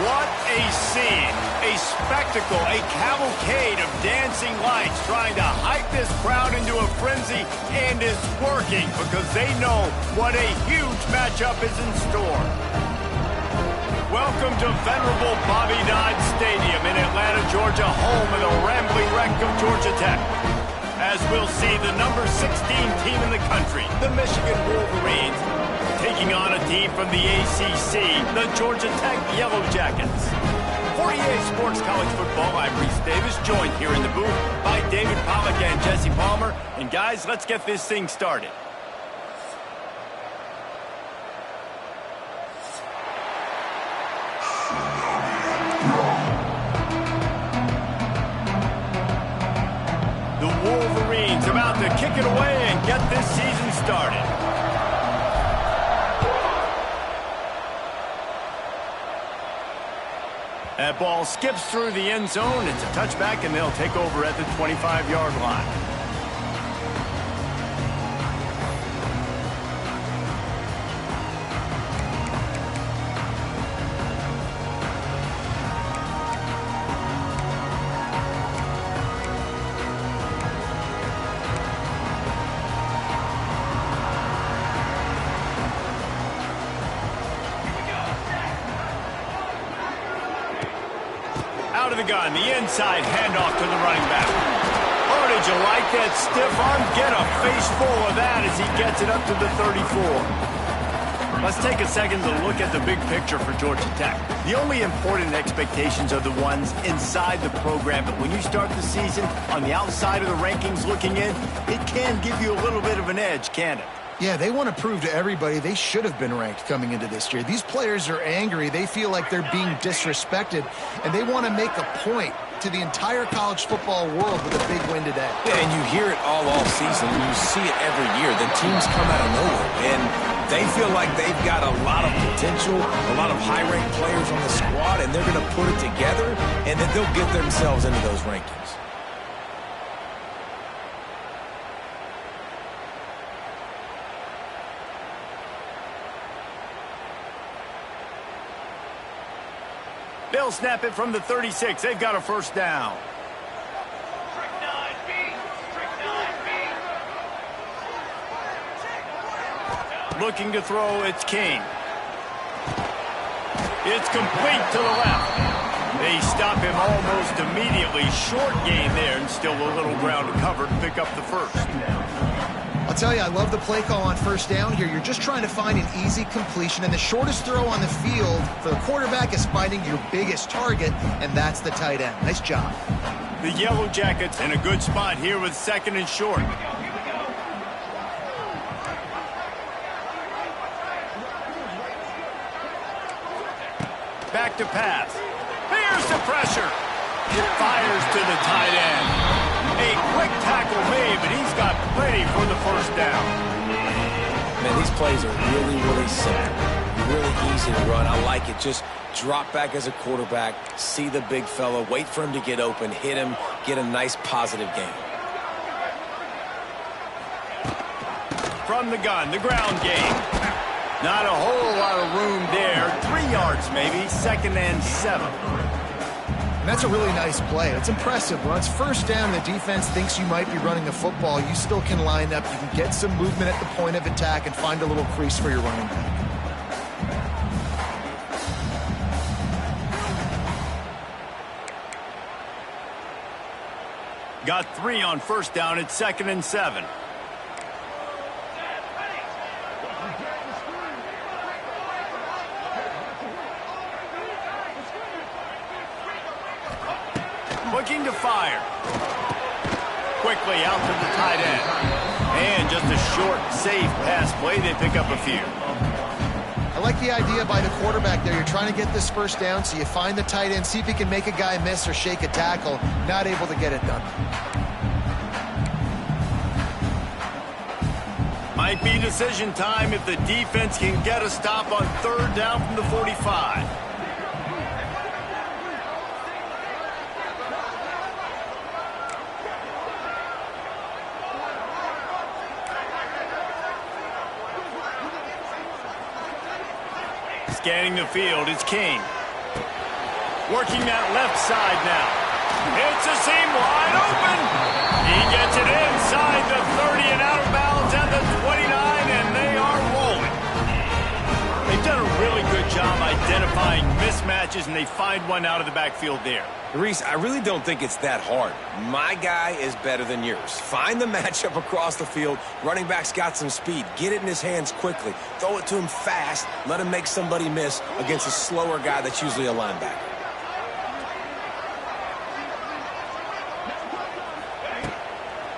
What a scene, a spectacle, a cavalcade of dancing lights trying to hype this crowd into a frenzy, and it's working because they know what a huge matchup is in store. Welcome to venerable Bobby Dodd Stadium in Atlanta, Georgia, home of the rambling wreck of Georgia Tech. As we'll see, the number 16 team in the country, the Michigan Wolverines, taking on a team from the ACC, the Georgia Tech Yellow Jackets. 48 Sports College Football, I'm Reese Davis, joined here in the booth by David Pollack and Jesse Palmer. And guys, let's get this thing started. The Wolverines about to kick it away and get this season started. That ball skips through the end zone. It's a touchback, and they'll take over at the 25-yard line. Out of the gun, the inside handoff to the running back. Oh, did you like that stiff arm? Get a face full of that as he gets it up to the 34. Let's take a second to look at the big picture for Georgia Tech. The only important expectations are the ones inside the program, but when you start the season on the outside of the rankings looking in, it can give you a little bit of an edge, can't it? Yeah, they want to prove to everybody they should have been ranked coming into this year. These players are angry. They feel like they're being disrespected, and they want to make a point to the entire college football world with a big win today. Yeah, and you hear it all season, and you see it every year. The teams come out of nowhere, and they feel like they've got a lot of potential, a lot of high-ranked players on the squad, and they're going to put it together, and then they'll get themselves into those rankings. They'll snap it from the 36. They've got a first down. Looking to throw, it's King. It's complete to the left. They stop him almost immediately. Short gain there, and still a little ground to cover to pick up the first. I'll tell you, I love the play call on first down here. You're just trying to find an easy completion, and the shortest throw on the field for the quarterback is finding your biggest target, and that's the tight end. Nice job. The Yellow Jackets in a good spot here with second and short. Back to pass. Here's the pressure. It fires to the tight end. A quick tackle made, but he's got plenty for the first down. Man, these plays are really, really simple. Really easy to run. I like it. Just drop back as a quarterback, see the big fella, wait for him to get open, hit him, get a nice positive gain. From the gun, the ground game. Not a whole lot of room there. 3 yards maybe, second and 7. And that's a really nice play. It's impressive. When it's first down, the defense thinks you might be running the football. You still can line up. You can get some movement at the point of attack and find a little crease for your running back. Got 3 on first down. It's second and 7. Looking to fire. Quickly out to the tight end. And just a short, safe pass play. They pick up a few. I like the idea by the quarterback there. You're trying to get this first down, so you find the tight end, see if he can make a guy miss or shake a tackle. Not able to get it done. Might be decision time if the defense can get a stop on third down from the 45. Scanning the field, it's King. Working that left side now. It's a seam wide open. He gets it inside the 30 and out of bounds at the 29, and they are rolling. They've done a really good job identifying mismatches, and they find one out of the backfield there. Reese, I really don't think it's that hard. My guy is better than yours. Find the matchup across the field. Running back's got some speed. Get it in his hands quickly. Throw it to him fast. Let him make somebody miss against a slower guy that's usually a linebacker.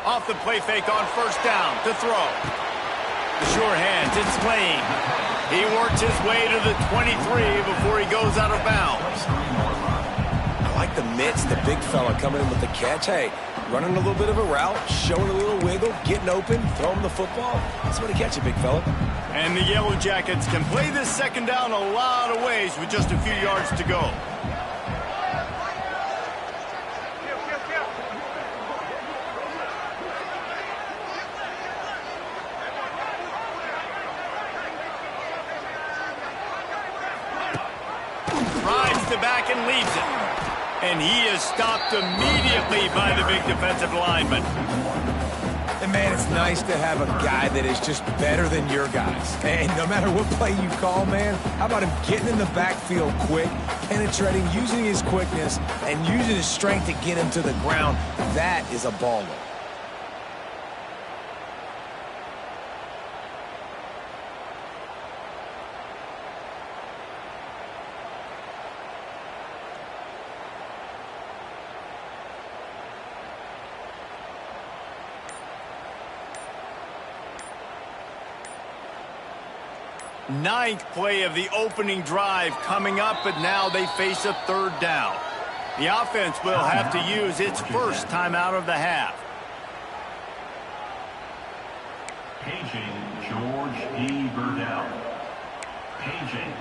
Off the play fake on first down to throw. The sure hands, it's Lane. He works his way to the 23 before he goes out of bounds. I like the mitts, the big fella coming in with the catch. Hey, running a little bit of a route, showing a little wiggle, getting open, throw him the football. Somebody catch it, big fella. And the Yellow Jackets can play this second down a lot of ways with just a few yards to go. The back and leaves it. And he is stopped immediately by the big defensive lineman. And man, it's nice to have a guy that is just better than your guys. And no matter what play you call, man, how about him getting in the backfield quick, penetrating, using his quickness, and using his strength to get him to the ground. That is a baller. Ninth play of the opening drive coming up, but now they face a third down. The offense will have to use its first timeout of the half. Paging George E. Burdell. Paging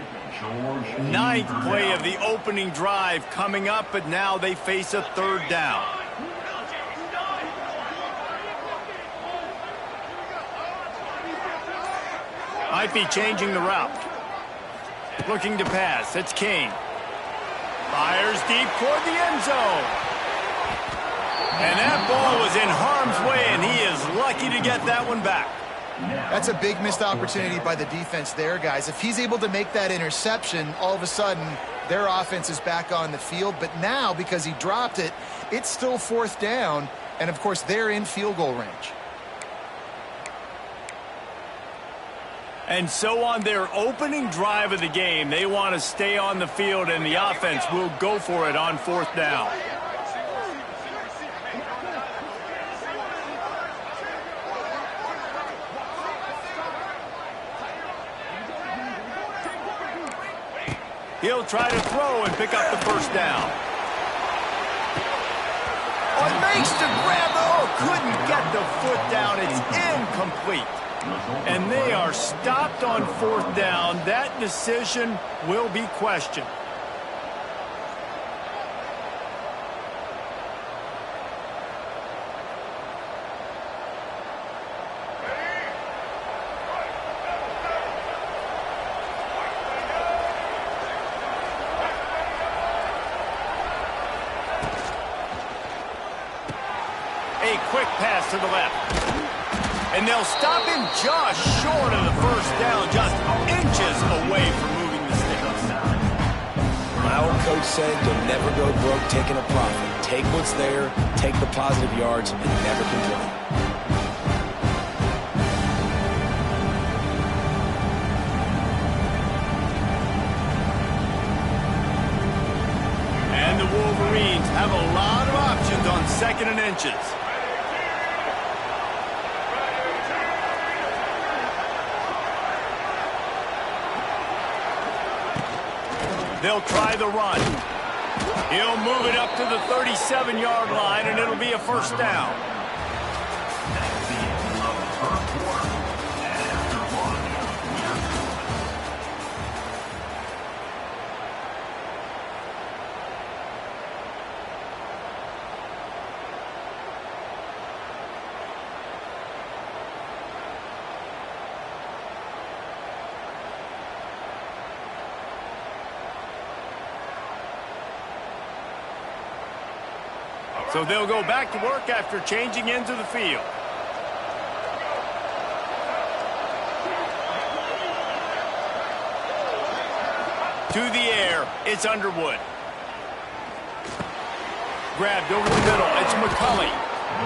George E. Ninth Burdell. play of the opening drive coming up, but now they face a third down. Might be changing the route. Looking to pass. It's Kane. Fires deep toward the end zone. And that ball was in harm's way, and he is lucky to get that one back. That's a big missed opportunity by the defense there, guys. If he's able to make that interception, all of a sudden, their offense is back on the field. But now, because he dropped it, it's still fourth down. And, of course, they're in field goal range. And so on their opening drive of the game, they want to stay on the field, and the offense will go for it on fourth down. He'll try to throw and pick up the first down. Oh, makes the grab. Oh, couldn't get the foot down. It's incomplete. And they are stopped on fourth down. That decision will be questioned. A quick pass to the left. And they'll stop him just short of the first down, just inches away from moving the sticks. My old coach said you'll never go broke taking a profit. Take what's there, take the positive yards, and never complain. And the Wolverines have a lot of options on second and inches. They'll try the run. He'll move it up to the 37-yard line, and it'll be a first down. So they'll go back to work after changing into the field. To the air, it's Underwood. Grabbed over the middle, it's McCulley.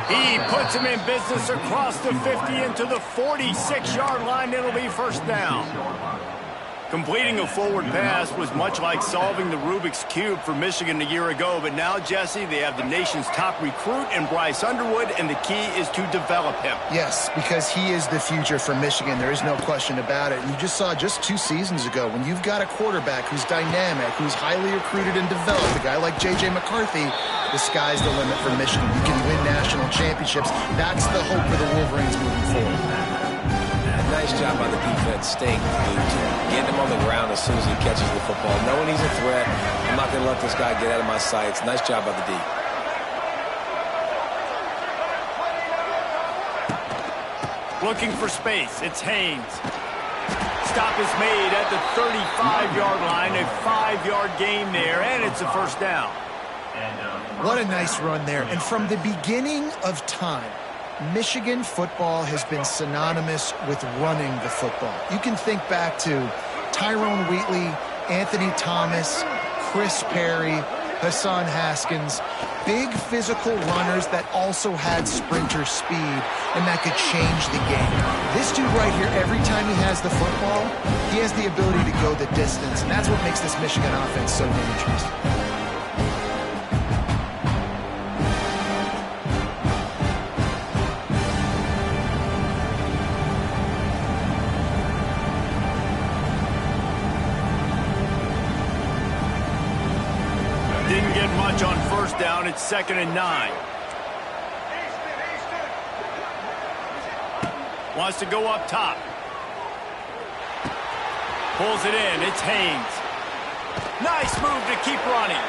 He puts him in business across the 50 into the 46-yard line. It'll be first down. Completing a forward pass was much like solving the Rubik's Cube for Michigan a year ago, but now, Jesse, they have the nation's top recruit in Bryce Underwood, and the key is to develop him. Yes, because he is the future for Michigan. There is no question about it. And you just saw just 2 seasons ago, when you've got a quarterback who's dynamic, who's highly recruited and developed, a guy like J.J. McCarthy, the sky's the limit for Michigan. You can win national championships. That's the hope for the Wolverines moving forward. Nice job by the defense staying glued to him, getting him on the ground as soon as he catches the football, knowing he's a threat. I'm not going to let this guy get out of my sights. Nice job by the D. Looking for space. It's Haynes. Stop is made at the 35-yard line. A 5-yard gain there, and it's a first down. What a nice run there. And from the beginning of time, Michigan football has been synonymous with running the football. You can think back to Tyrone Wheatley, Anthony Thomas, Chris Perry, Hassan Haskins, big physical runners that also had sprinter speed and that could change the game. This dude right here, every time he has the football, he has the ability to go the distance, and that's what makes this Michigan offense so dangerous. Didn't get much on first down. It's 2nd and 9. Wants to go up top. Pulls it in. It's Haynes. Nice move to keep running.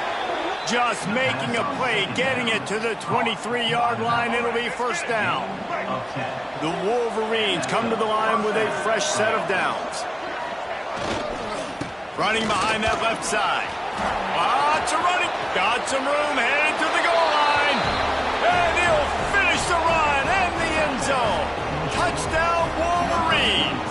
Just making a play, getting it to the 23-yard line. It'll be first down. The Wolverines come to the line with a fresh set of downs. Running behind that left side. Lots of running. Got some room, headed to the goal line. And he'll finish the run in the end zone. Touchdown, Wolverines.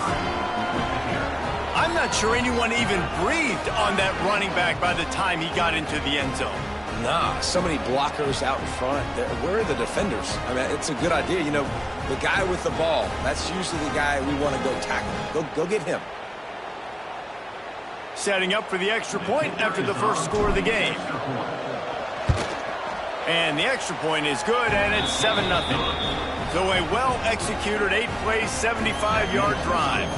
I'm not sure anyone even breathed on that running back by the time he got into the end zone. Nah, so many blockers out in front. Where are the defenders? I mean, it's a good idea. You know, the guy with the ball, that's usually the guy we want to go tackle. Go get him. Setting up for the extra point after the first score of the game. And the extra point is good, and it's 7-0. So a well-executed 8-play, 75-yard drive.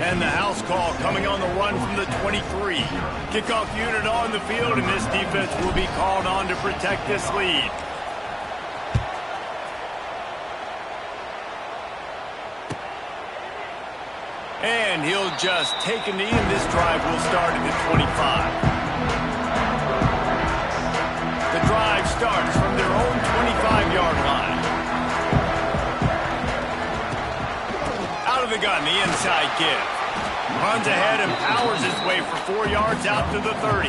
And the house call coming on the run from the 23. Kickoff unit on the field, and this defense will be called on to protect this lead. And he'll just take a knee, and this drive will start at the 25. The drive starts from their own 25-yard line. Out of the gun, the inside give. Runs ahead and powers his way for 4 yards out to the 30.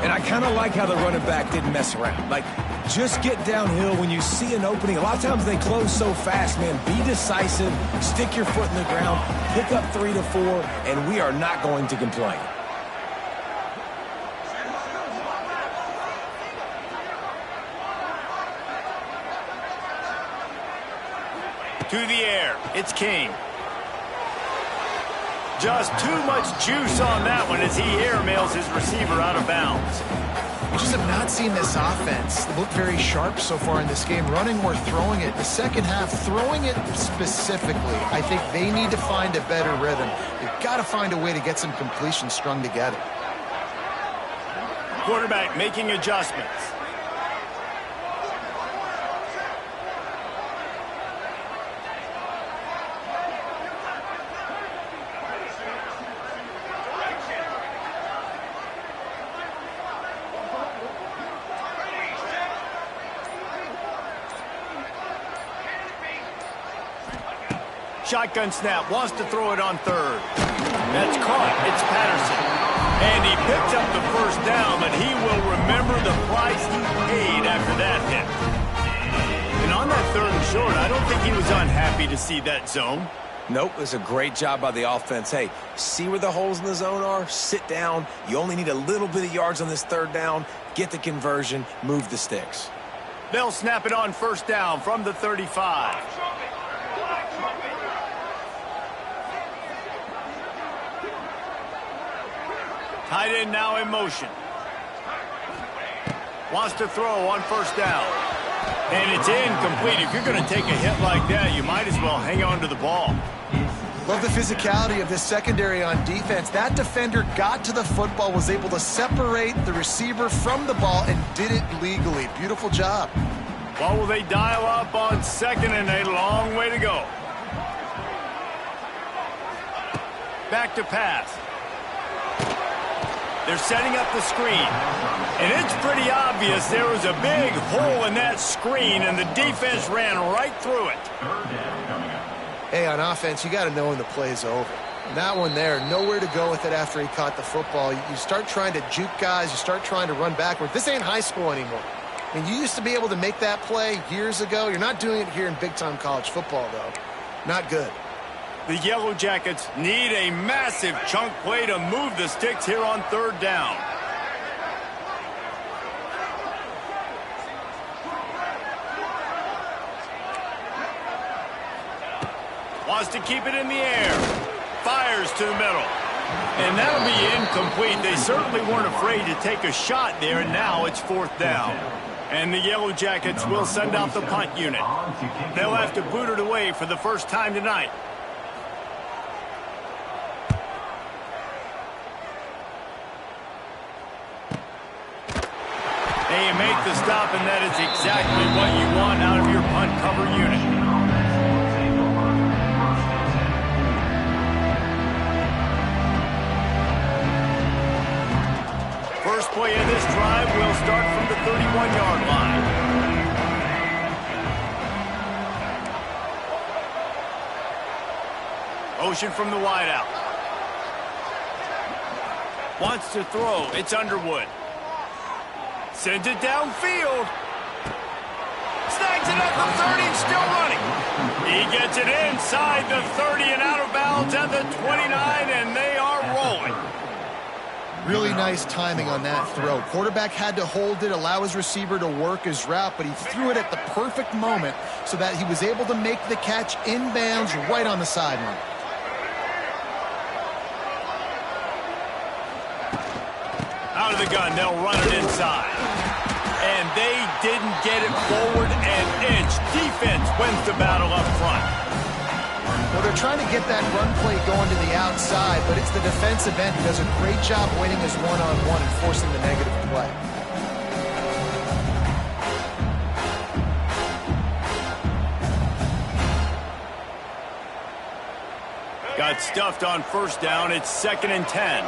And I kind of like how the running back didn't mess around. Like, just get downhill when you see an opening. A lot of times they close so fast, man. Be decisive, stick your foot in the ground, pick up 3 to 4, and we are not going to complain. To the air, it's King. Just too much juice on that one as he airmails his receiver out of bounds. We just have not seen this offense look very sharp so far in this game, running or throwing it. The second half, throwing it specifically, I think they need to find a better rhythm. They've got to find a way to get some completions strung together. Quarterback making adjustments. Shotgun snap, wants to throw it on third. That's caught. It's Patterson. And he Picks up the first down, but he will remember the price he paid after that hit. And on that 3rd and short, I don't think he was unhappy to see that zone. Nope, it was a great job by the offense. Hey, see where the holes in the zone are? Sit down. You only need a little bit of yards on this 3rd down. Get the conversion. Move the sticks. They'll snap it on 1st down from the 35. Tight end now in motion. Wants to throw on 1st down. And it's incomplete. If you're going to take a hit like that, you might as well hang on to the ball. Love the physicality of this secondary on defense. That defender got to the football, was able to separate the receiver from the ball, and did it legally. Beautiful job. Well, will they dial up on 2nd and a long way to go? Back to pass. They're setting up the screen. And it's pretty obvious there was a big hole in that screen, and the defense ran right through it. Hey, on offense, you got to know when the play's over. And that one there, nowhere to go with it after he caught the football. You start trying to juke guys. You start trying to run backward. This ain't high school anymore. I mean, you used to be able to make that play years ago. You're not doing it here in big-time college football, though. Not good. The Yellow Jackets need a massive chunk play to move the sticks here on 3rd down. Wants to keep it in the air. Fires to the middle. And that'll be incomplete. They certainly weren't afraid to take a shot there, and now it's 4th down. And the Yellow Jackets will send out the punt unit. They'll have to boot it away for the first time tonight. They make the stop, and that is exactly what you want out of your punt cover unit. First play of this drive will start from the 31-yard line. Motion from the wideout. Wants to throw. It's Underwood. Sends it downfield. Snags it at the 30, still running. He gets it inside the 30 and out of bounds at the 29, and they are rolling. Really nice timing on that throw. Quarterback had to hold it, allow his receiver to work his route, but he threw it at the perfect moment so that he was able to make the catch inbounds right on the sideline. Out of the gun, they'll run it inside. And they didn't get it forward an inch. Defense wins the battle up front. Well, they're trying to get that run play going to the outside, but it's the defensive end who does a great job winning his one-on-one and forcing the negative play. Got stuffed on 1st down. It's 2nd and 10.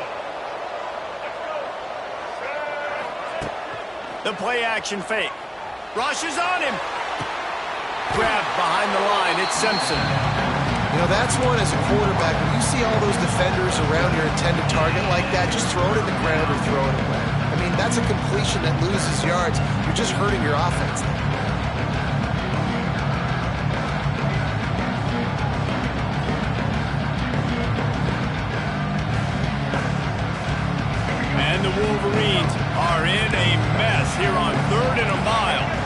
The play action fake. Rush is on him. Grabbed behind the line. It's Simpson. You know, that's one as a quarterback. When you see all those defenders around your intended target like that, just throw it in the ground or throw it away. I mean, that's a completion that loses yards. You're just hurting your offense there. And the Wolverines are in a mess here on 3rd and a mile.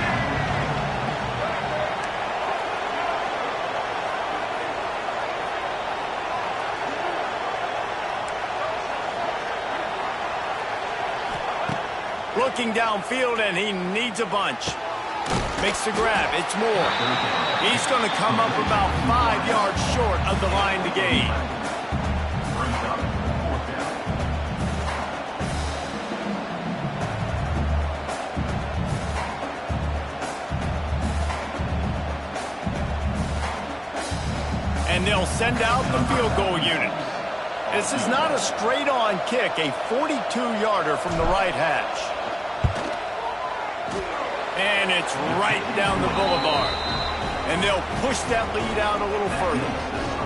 Looking downfield, and he needs a bunch. Makes the grab. It's Moore. He's going to come up about 5 yards short of the line to gain. And they'll send out the field goal unit. This is not a straight-on kick, a 42-yarder from the right hash. And it's right down the boulevard. And they'll push that lead out a little further.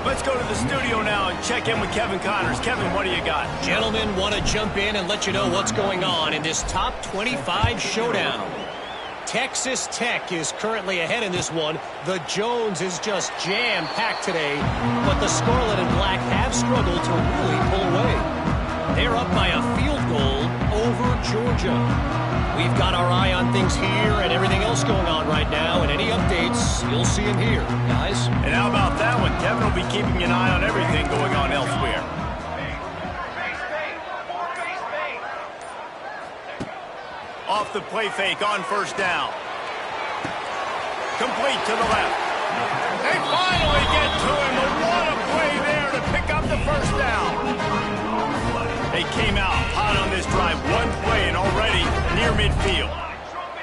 Let's go to the studio now and check in with Kevin Connors. Kevin, what do you got? Gentlemen, want to jump in and let you know what's going on in this top 25 showdown. Texas Tech is currently ahead in this one. The Jones is just jam-packed today, but the Scarlet and Black have struggled to really pull away. They're up by a field goal over Georgia. We've got our eye on things here and everything else going on right now, and any updates, you'll see them here, guys. And how about that one? Kevin will be keeping an eye on everything going on elsewhere. Off the play fake on first down. Complete to the left. They finally get to him. But what a play there to pick up the first down. They came out hot on this drive. One play and already near midfield.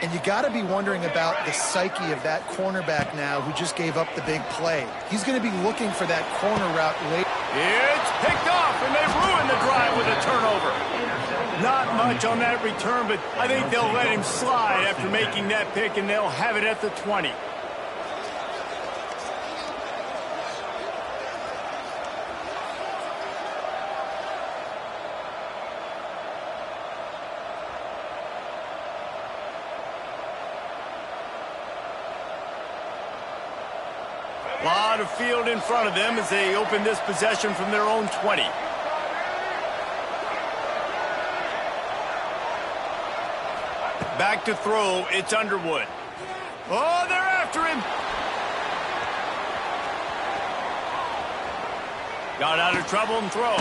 And you got to be wondering about the psyche of that cornerback now who just gave up the big play. He's going to be looking for that corner route late. It's picked off, and they ruined the drive with a turnover. Not much on that return, but I think they'll let him slide after making that pick, and they'll have it at the 20. A lot of field in front of them as they open this possession from their own 20. Back to throw, it's Underwood. Oh, they're after him. Got out of trouble and throws.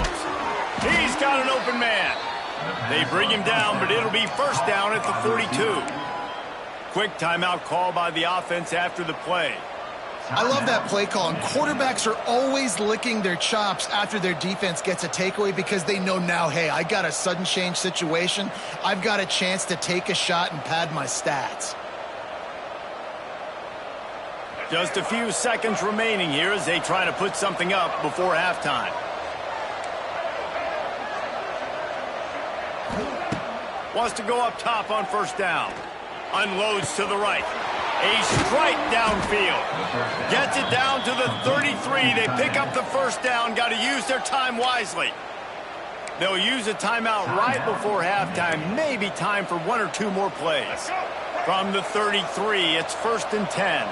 He's got an open man. They bring him down, but it'll be first down at the 42. Quick timeout call by the offense after the play. I love that play call, and quarterbacks are always licking their chops after their defense gets a takeaway because they know now, hey, I got a sudden change situation. I've got a chance to take a shot and pad my stats. Just a few seconds remaining here as they try to put something up before halftime. Wants to go up top on first down. Unloads to the right. A strike downfield. Gets it down to the 33. They pick up the first down. Got to use their time wisely. They'll use a timeout right before halftime. Maybe time for one or two more plays. From the 33, it's first and 10.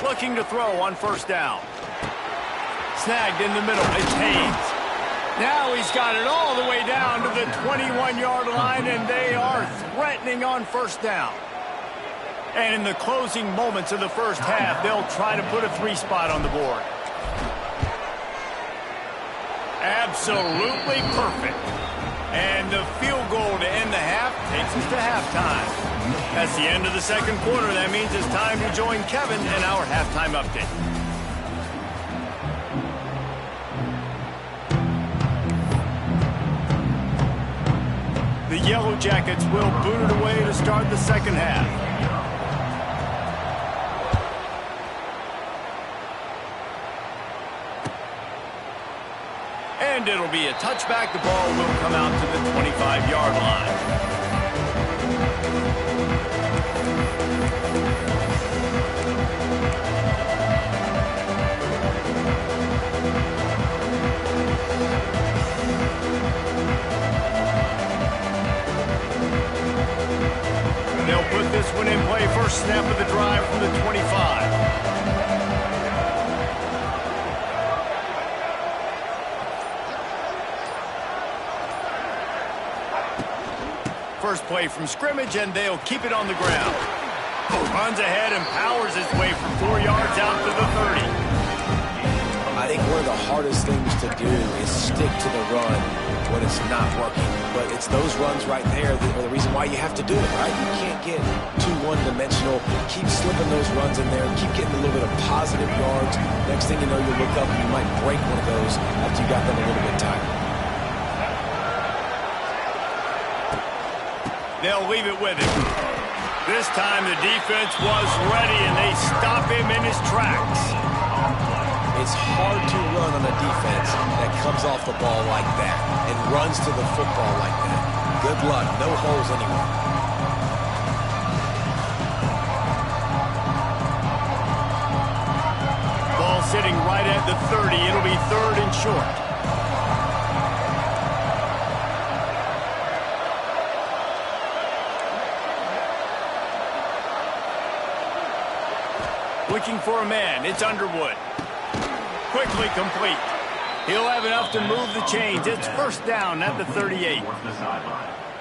Looking to throw on first down. Snagged in the middle. It's Haynes. Now he's got it all the way down to the 21-yard line, and they are threatening on first down. And in the closing moments of the first half, they'll try to put a 3-spot on the board. Absolutely perfect. And the field goal to end the half takes us to halftime. That's the end of the second quarter. That means it's time to join Kevin in our halftime update. The Yellow Jackets will boot it away to start the second half. And it'll be a touchback. The ball will come out to the 25-yard line. They'll put this one in play. First snap of the drive from the 25. First play from scrimmage, and they'll keep it on the ground. Runs ahead and powers his way for 4 yards out to the 30. I think one of the hardest things to do is stick to the run when it's not working. But it's those runs right there that are the reason why you have to do it, right? You can't get too one-dimensional. Keep slipping those runs in there. Keep getting a little bit of positive yards. Next thing you know, you look up and you might break one of those after you got them a little bit tighter. They'll leave it with him. This time the defense was ready, and they stop him in his tracks. It's hard to run on a defense that comes off the ball like that and runs to the football like that. Good luck. No holes anywhere. Ball sitting right at the 30. It'll be 3rd and short. Looking for a man. It's Underwood. Quickly complete. He'll have enough to move the chains. It's 1st down at the 38.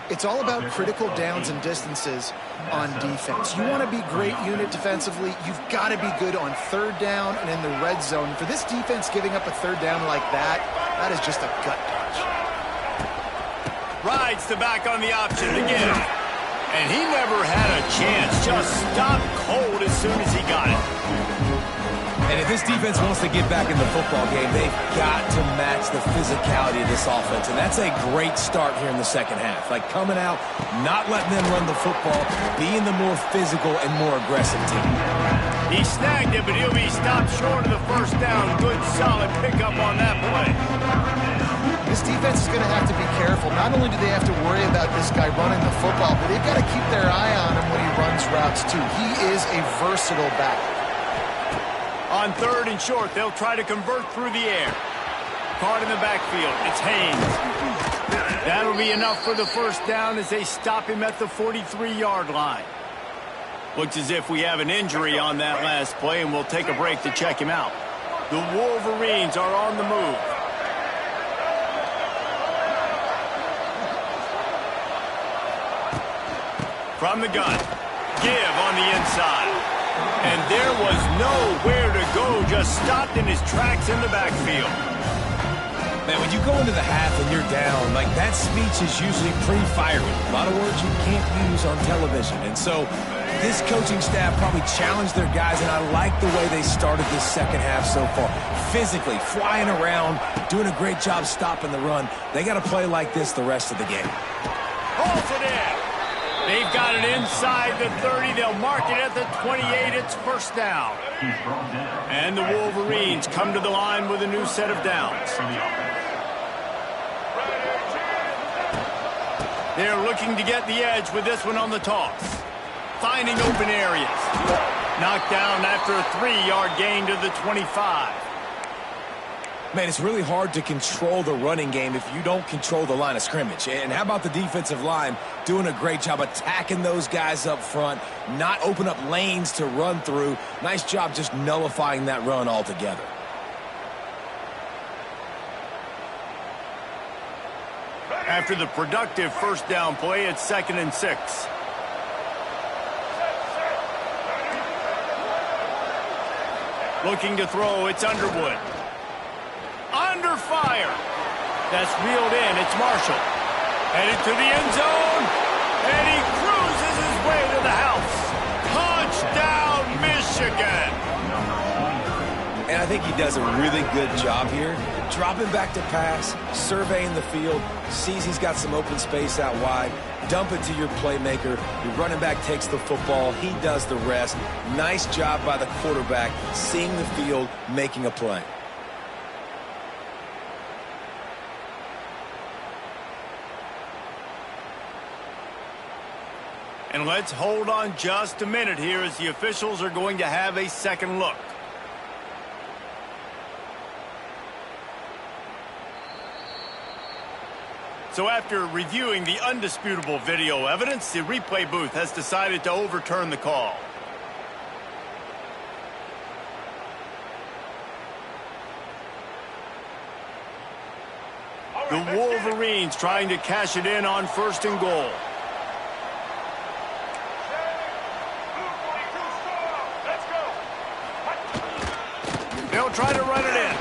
It's all about critical downs and distances on defense. You want to be great unit defensively. You've got to be good on 3rd down and in the red zone. For this defense giving up a 3rd down like that, that is just a gut punch. Rides the back on the option again. And he never had a chance. Just stopped cold as soon as he got it. And if this defense wants to get back in the football game, they've got to match the physicality of this offense. And that's a great start here in the second half. Like coming out, not letting them run the football, being the more physical and more aggressive team. He snagged it, but he'll be stopped short of the 1st down. Good, solid pickup on that play. This defense is going to have to be careful. Not only do they have to worry about this guy running the football, but they've got to keep their eye on him when he runs routes too. He is a versatile back. On 3rd and short, they'll try to convert through the air. Caught in the backfield. It's Haynes. That'll be enough for the 1st down as they stop him at the 43-yard line. Looks as if we have an injury on that last play, and we'll take a break to check him out. The Wolverines are on the move. From the gun. Give on the inside. And there was nowhere to go, just stopped in his tracks in the backfield. Man, when you go into the half and you're down, like that speech is usually pretty fiery. A lot of words you can't use on television. And so this coaching staff probably challenged their guys, and I like the way they started this second half so far. Physically, flying around, doing a great job stopping the run. They got to play like this the rest of the game. Holds it in. They've got it inside the 30. They'll mark it at the 28. It's 1st down. And the Wolverines come to the line with a new set of downs. They're looking to get the edge with this one on the toss. Finding open areas. Knocked down after a 3-yard gain to the 25. Man, it's really hard to control the running game if you don't control the line of scrimmage. And how about the defensive line doing a great job attacking those guys up front, not open up lanes to run through. Nice job just nullifying that run altogether. After the productive 1st down play, it's 2nd and 6. Looking to throw, it's Underwood. Under fire. That's reeled in. It's Marshall. Headed to the end zone. And he cruises his way to the house. Touchdown, Michigan. And I think he does a really good job here. Dropping back to pass, surveying the field, sees he's got some open space out wide, dump it to your playmaker. Your running back takes the football. He does the rest. Nice job by the quarterback, seeing the field, making a play. And let's hold on just a minute here as the officials are going to have a second look. So after reviewing the undisputable video evidence, the replay booth has decided to overturn the call. The Wolverines trying to cash it in on 1st and goal. They'll try to run it in.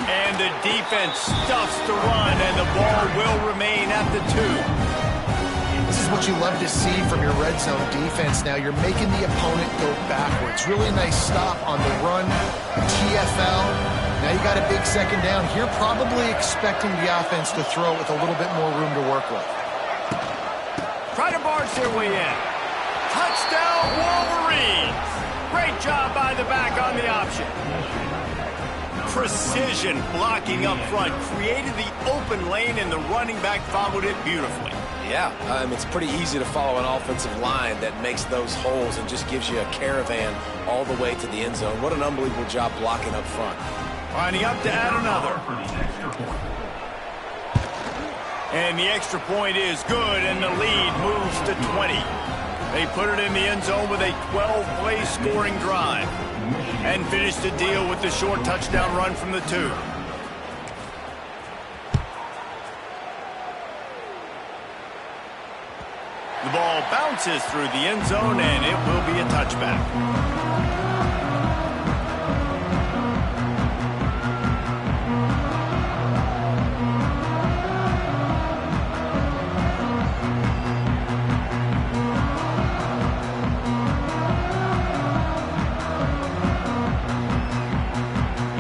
And the defense stuffs the run, and the ball will remain at the 2. This is what you love to see from your red zone defense now. You're making the opponent go backwards. Really nice stop on the run, TFL. Now you got a big 2nd down. You're probably expecting the offense to throw with a little bit more room to work with. Try to barge their way in. Touchdown, Wolverines. Great job by the back on the option. precision blocking up front, created the open lane, and the running back followed it beautifully. Yeah, it's pretty easy to follow an offensive line that makes those holes and just gives you a caravan all the way to the end zone. What an unbelievable job blocking up front. Lining up to add another. And the extra point is good, and the lead moves to 20. They put it in the end zone with a 12-play scoring drive and finish the deal with the short touchdown run from the 2. The ball bounces through the end zone, and it will be a touchback.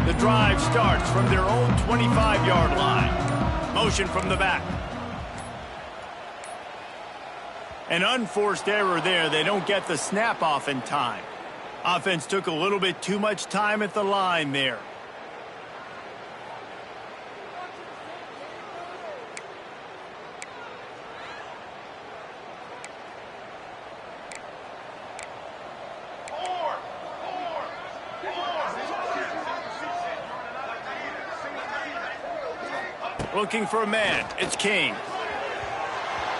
The drive starts from their own 25-yard line. Motion from the back. An unforced error there. They don't get the snap off in time. Offense took a little bit too much time at the line there. Looking for a man. It's King.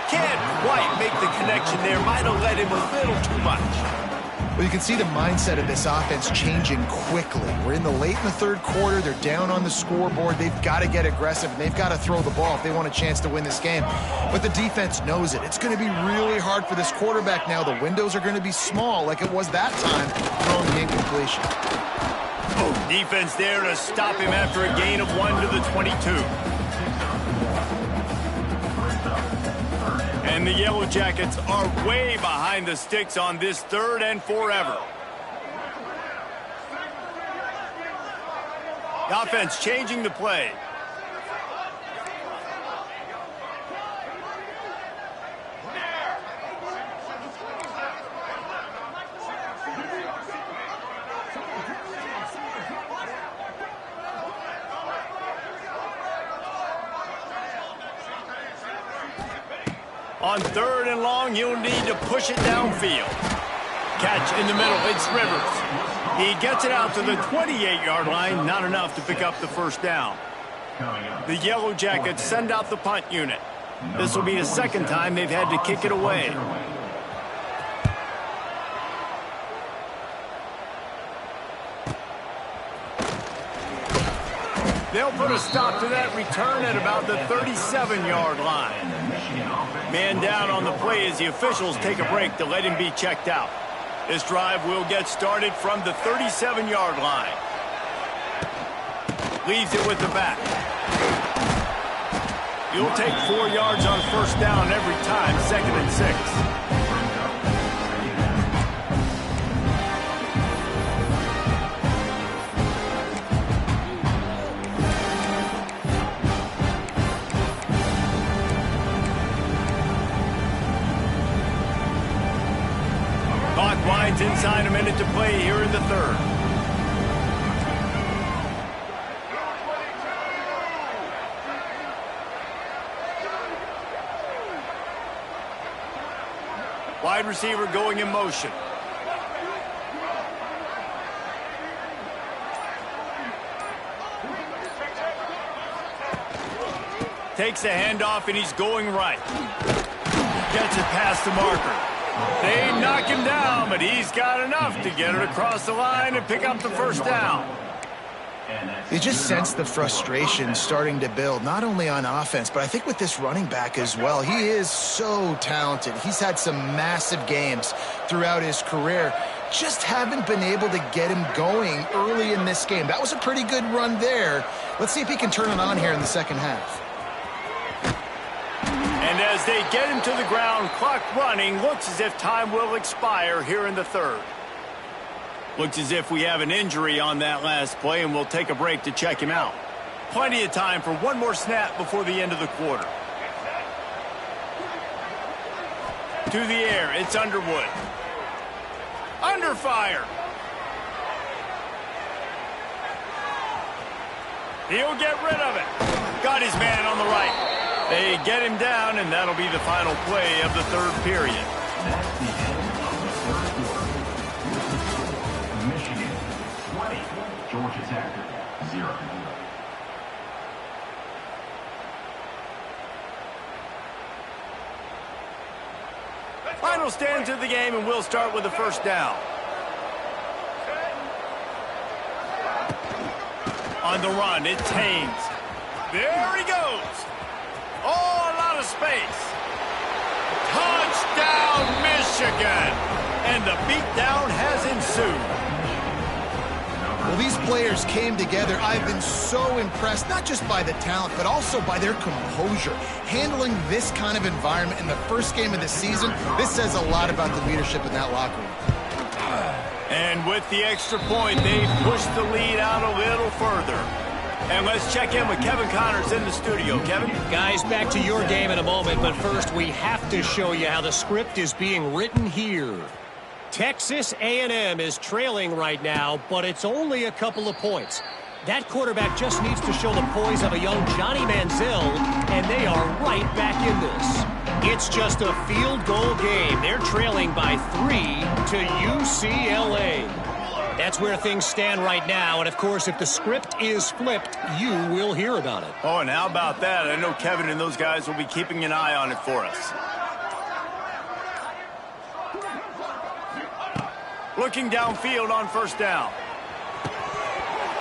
Can't quite make the connection there. Might have led him a little too much. Well, you can see the mindset of this offense changing quickly. We're in the late in the third quarter. They're down on the scoreboard. They've got to get aggressive, and they've got to throw the ball if they want a chance to win this game. But the defense knows it. It's going to be really hard for this quarterback now. The windows are going to be small like it was that time throwing the incompletion. Defense there to stop him after a gain of 1 to the 22. And the Yellow Jackets are way behind the sticks on this 3rd and forever. The offense changing the play. On 3rd and long, you'll need to push it downfield. Catch in the middle, it's Rivers. He gets it out to the 28-yard line, not enough to pick up the first down. The Yellow Jackets send out the punt unit. This will be the 2nd time they've had to kick it away. They'll put a stop to that return at about the 37-yard line. Man down on the play as the officials take a break to let him be checked out. This drive will get started from the 37-yard line. Leaves it with the back. You'll take 4 yards on first down every time, 2nd and 6. Clock winds inside a minute to play here in the 3rd. Wide receiver going in motion. Takes the handoff and he's going right. Gets it past the marker. They knock him down, but he's got enough to get it across the line and pick up the first down. You just sense the frustration starting to build, not only on offense, but I think with this running back as well. He is so talented. He's had some massive games throughout his career. Just haven't been able to get him going early in this game. That was a pretty good run there. Let's see if he can turn it on here in the 2nd half. And as they get him to the ground, clock running, looks as if time will expire here in the 3rd. Looks as if we have an injury on that last play, and we'll take a break to check him out. Plenty of time for one more snap before the end of the quarter. To the air, it's Underwood. Under fire. He'll get rid of it. Got his man on the right. They get him down, and that'll be the final play of the third period. That's the end of the third quarter. Michigan 20, Georgia Tech 0. Final stands of the game, and we'll start with the first down. On the run, it's Haynes. There he goes. Oh, a lot of space. Touchdown, Michigan. And the beatdown has ensued. Well, these players came together. I've been so impressed, not just by the talent, but also by their composure. Handling this kind of environment in the first game of the season, this says a lot about the leadership in that locker room. And with the extra point, they've pushed the lead out a little further. And let's check in with Kevin Connors in the studio. Kevin? Guys, back to your game in a moment, but first we have to show you how the script is being written here. Texas A&M is trailing right now, but it's only a couple of points. That quarterback just needs to show the poise of a young Johnny Manziel, and they are right back in this. It's just a field goal game. They're trailing by 3 to UCLA. That's where things stand right now, and of course, if the script is flipped, you will hear about it. Oh, and how about that? I know Kevin and those guys will be keeping an eye on it for us. Looking downfield on first down.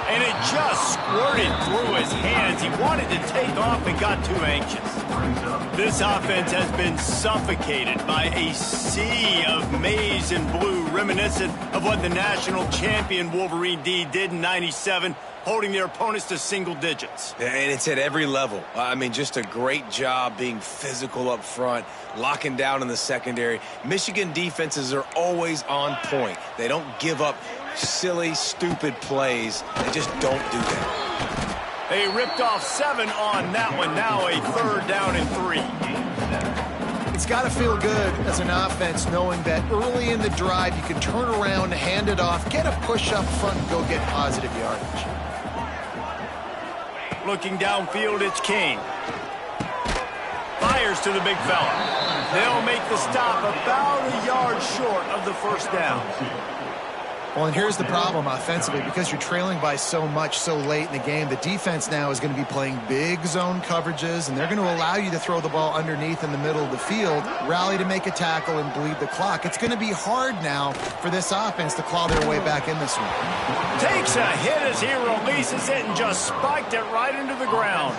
And it just squirted through his hands. He wanted to take off and got too anxious. This offense has been suffocated by a sea of maize and blue, reminiscent of what the national champion Wolverine D did in '97, holding their opponents to single digits. And it's at every level. I mean, just a great job being physical up front, locking down in the secondary. Michigan defenses are always on point. They don't give up silly, stupid plays. They just don't do that. They ripped off 7 on that one. Now a third down and 3. It's got to feel good as an offense knowing that early in the drive you can turn around, hand it off, get a push up front, and go get positive yardage. Looking downfield, it's King. Fires to the big fella. They'll make the stop about a yard short of the first down. Well, and here's the problem offensively. Because you're trailing by so much so late in the game, the defense now is going to be playing big zone coverages, and they're going to allow you to throw the ball underneath in the middle of the field, rally to make a tackle, and bleed the clock. It's going to be hard now for this offense to claw their way back in this one. Takes a hit as he releases it and just spiked it right into the ground.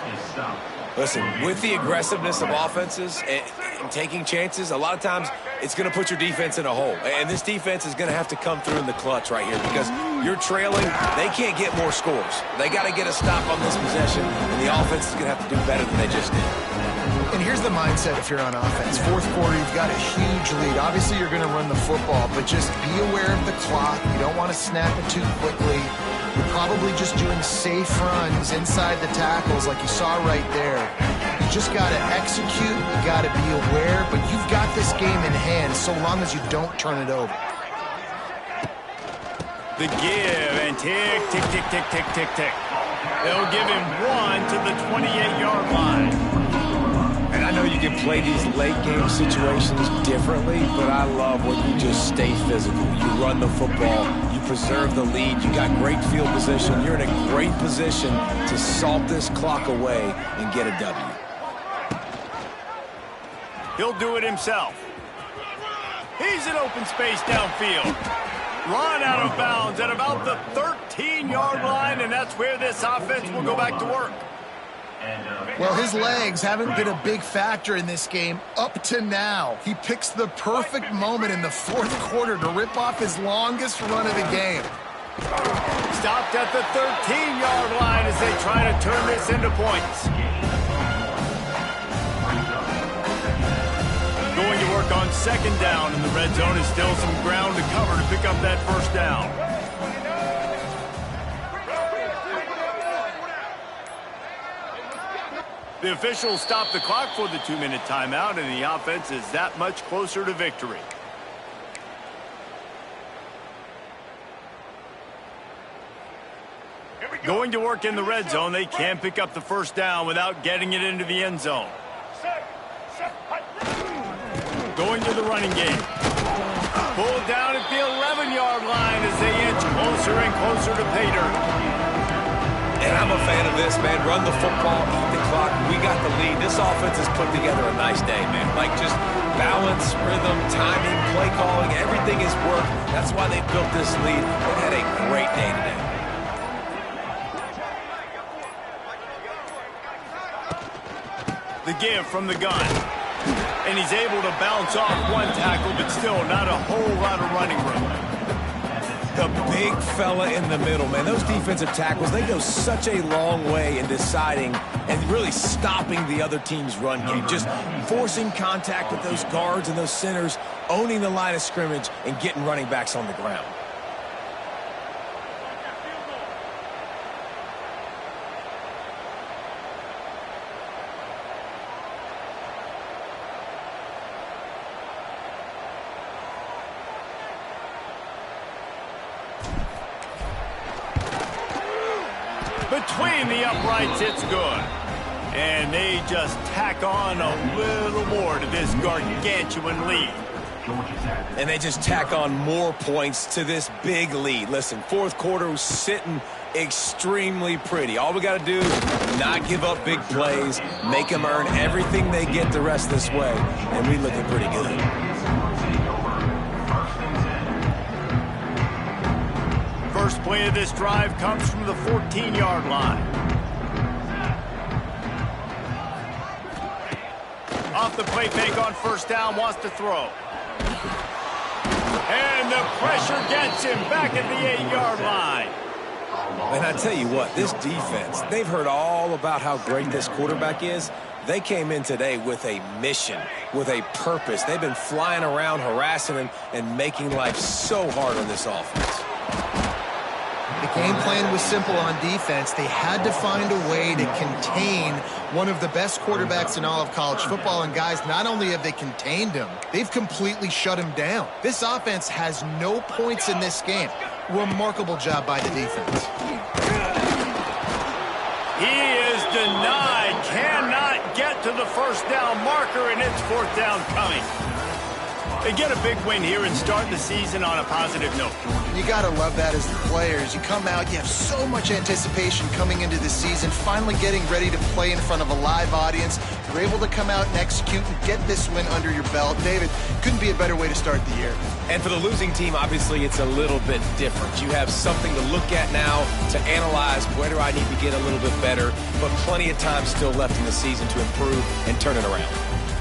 Listen, with the aggressiveness of offenses and taking chances, a lot of times it's going to put your defense in a hole. And this defense is going to have to come through in the clutch right here because you're trailing. They can't get more scores. They got to get a stop on this possession, and the offense is going to have to do better than they just did. And here's the mindset if you're on offense. Fourth quarter, you've got a huge lead. Obviously, you're going to run the football, but just be aware of the clock. You don't want to snap it too quickly. You're probably just doing safe runs inside the tackles like you saw right there. You just got to execute. You got to be aware, but you've got this game in hand so long as you don't turn it over. The give and tick, tick, tick, tick, tick, tick, tick. They'll give him 1 to the 28-yard line. And I know you can play these late-game situations differently, but I love when you just stay physical. You run the football, you preserve the lead, you got great field position. You're in a great position to salt this clock away and get a W. He'll do it himself. He's in open space downfield. Run out of bounds at about the 13-yard line, and that's where this offense will go back to work. Well, his legs haven't been a big factor in this game up to now. He picks the perfect moment in the fourth quarter to rip off his longest run of the game. Stopped at the 13-yard line as they try to turn this into points. Going to work on second down in the red zone, and still some ground to cover to pick up that first down. The officials stop the clock for the 2-minute timeout, and the offense is that much closer to victory. Here we Going to work in the red zone, they can't pick up the first down without getting it into the end zone. Going to the running game. Pulled down at the 11-yard line as they inch closer and closer to pay dirt. And I'm a fan of this, man. Run the football, eat the clock. We got the lead. This offense has put together a nice day, man. Like just balance, rhythm, timing, play calling, everything has worked. That's why they built this lead. They had a great day today. The give from the gun. And he's able to bounce off one tackle, but still not a whole lot of running room. The big fella in the middle, man. Those defensive tackles, they go such a long way in deciding and really stopping the other team's run game. Just forcing contact with those guards and those centers, owning the line of scrimmage, and getting running backs on the ground. Between the uprights, it's good. And they just tack on a little more to this gargantuan lead. And they just tack on more points to this big lead. Listen, fourth quarter was sitting extremely pretty. All we got to do is not give up big plays, make them earn everything they get the rest of this way, and we looking pretty good. First play of this drive comes from the 14-yard line. Off the play fake on first down, wants to throw. And the pressure gets him back at the 8-yard line. And I tell you what, this defense, they've heard all about how great this quarterback is. They came in today with a mission, with a purpose. They've been flying around, harassing him, and making life so hard on this offense. The game plan was simple on defense. They had to find a way to contain one of the best quarterbacks in all of college football. And guys, not only have they contained him, they've completely shut him down. This offense has no points in this game. Remarkable job by the defense. He is denied, cannot get to the first down marker, and it's fourth down coming. They get a big win here and start the season on a positive note. You got to love that as the players. You come out, you have so much anticipation coming into the season, finally getting ready to play in front of a live audience. You're able to come out and execute and get this win under your belt. David, couldn't be a better way to start the year. And for the losing team, obviously, it's a little bit different. You have something to look at now to analyze where do I need to get a little bit better, but plenty of time still left in the season to improve and turn it around.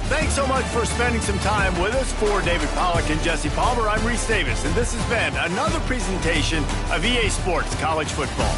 Thanks so much for spending some time with us. For David Pollack and Jesse Palmer, I'm Reese Davis, and this has been another presentation of EA Sports College Football.